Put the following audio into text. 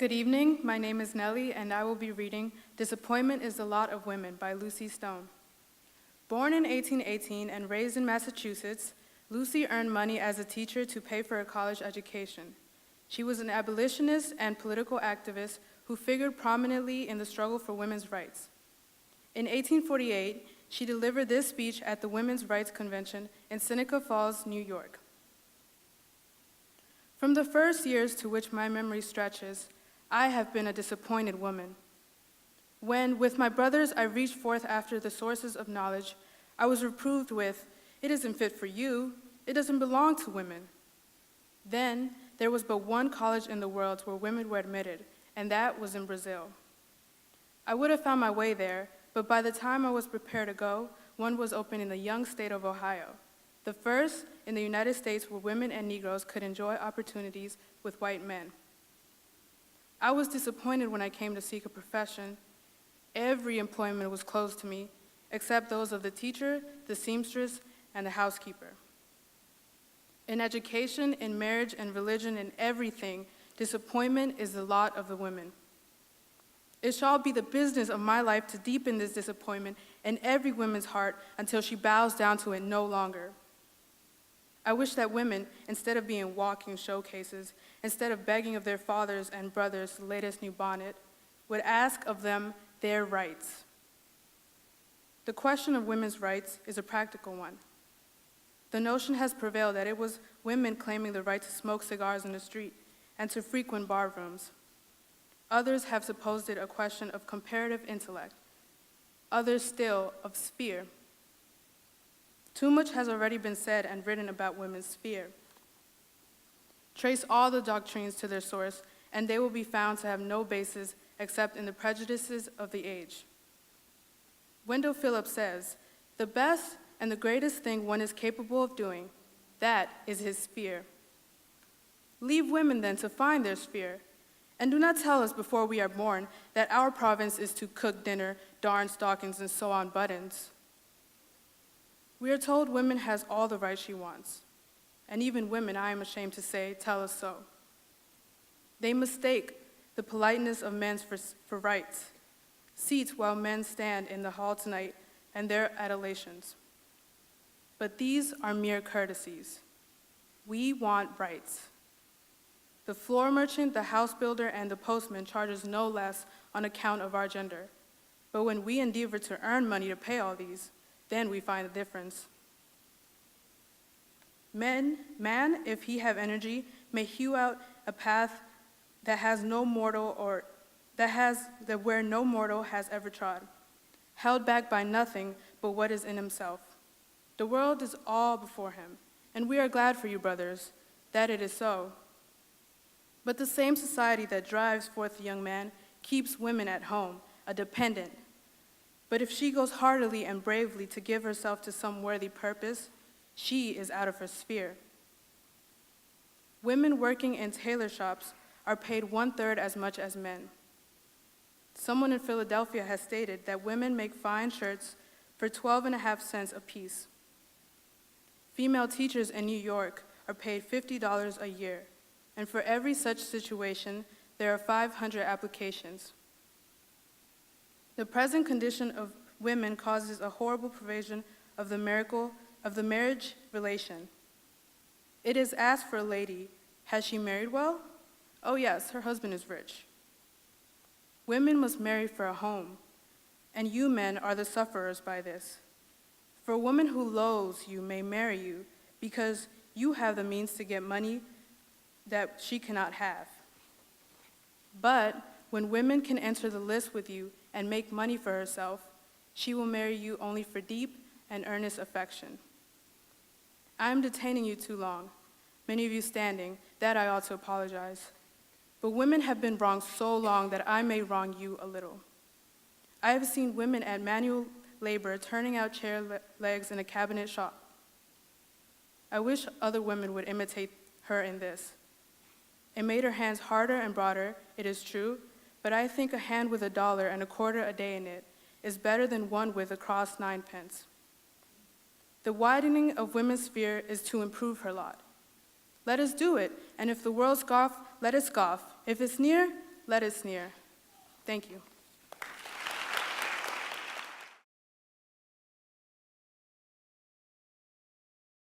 Good evening, my name is Nelly, and I will be reading Disappointment is the Lot of Women by Lucy Stone. Born in 1818 and raised in Massachusetts, Lucy earned money as a teacher to pay for a college education. She was an abolitionist and political activist who figured prominently in the struggle for women's rights. In 1848, she delivered this speech at the Women's Rights Convention in Seneca Falls, New York. From the first years to which my memory stretches, I have been a disappointed woman. When, with my brothers, I reached forth after the sources of knowledge, I was reproved with, "It isn't fit for you, it doesn't belong to women." Then, there was but one college in the world where women were admitted, and that was in Brazil. I would have found my way there, but by the time I was prepared to go, one was open in the young state of Ohio, the first in the United States where women and Negroes could enjoy opportunities with white men. I was disappointed when I came to seek a profession. Every employment was closed to me, except those of the teacher, the seamstress, and the housekeeper. In education, in marriage, and religion, in everything, disappointment is the lot of the women. It shall be the business of my life to deepen this disappointment in every woman's heart until she bows down to it no longer. I wish that women, instead of being walking showcases, instead of begging of their fathers and brothers the latest new bonnet, would ask of them their rights. The question of women's rights is a practical one. The notion has prevailed that it was women claiming the right to smoke cigars in the street and to frequent bar rooms. Others have supposed it a question of comparative intellect, others still of sphere. Too much has already been said and written about women's sphere. Trace all the doctrines to their source, and they will be found to have no basis except in the prejudices of the age. Wendell Phillips says, "The best and the greatest thing one is capable of doing, that is his sphere." Leave women then to find their sphere, and do not tell us before we are born that our province is to cook dinner, darn stockings, and sew on buttons. We are told women has all the rights she wants, and even women, I am ashamed to say, tell us so. They mistake the politeness of men for rights, seats while men stand in the hall tonight, and their adulations. But these are mere courtesies. We want rights. The floor merchant, the house builder, and the postman charges no less on account of our gender. But when we endeavor to earn money to pay all these, then we find the difference. Man, if he have energy, may hew out a path that has no mortal or that where no mortal has ever trod, held back by nothing but what is in himself. The world is all before him, and we are glad for you, brothers, that it is so. But the same society that drives forth the young man keeps women at home, a dependent. But if she goes heartily and bravely to give herself to some worthy purpose, she is out of her sphere. Women working in tailor shops are paid 1/3 as much as men. Someone in Philadelphia has stated that women make fine shirts for 12.5 cents apiece. Female teachers in New York are paid $50 a year, and for every such situation, there are 500 applications. The present condition of women causes a horrible perversion of the marriage relation. It is asked for a lady, has she married well? Oh yes, her husband is rich. Women must marry for a home, and you men are the sufferers by this. For a woman who loathes you may marry you because you have the means to get money that she cannot have. But when women can enter the list with you and make money for herself, she will marry you only for deep and earnest affection. I am detaining you too long, many of you standing, that I ought to apologize. But women have been wronged so long that I may wrong you a little. I have seen women at manual labor turning out chair legs in a cabinet shop. I wish other women would imitate her in this. It made her hands harder and broader, it is true, but I think a hand with $1.25 a day in it is better than one with a cross 9 pence. The widening of women's sphere is to improve her lot. Let us do it, and if the world scoff, let it scoff. If it's near, let it sneer. Thank you.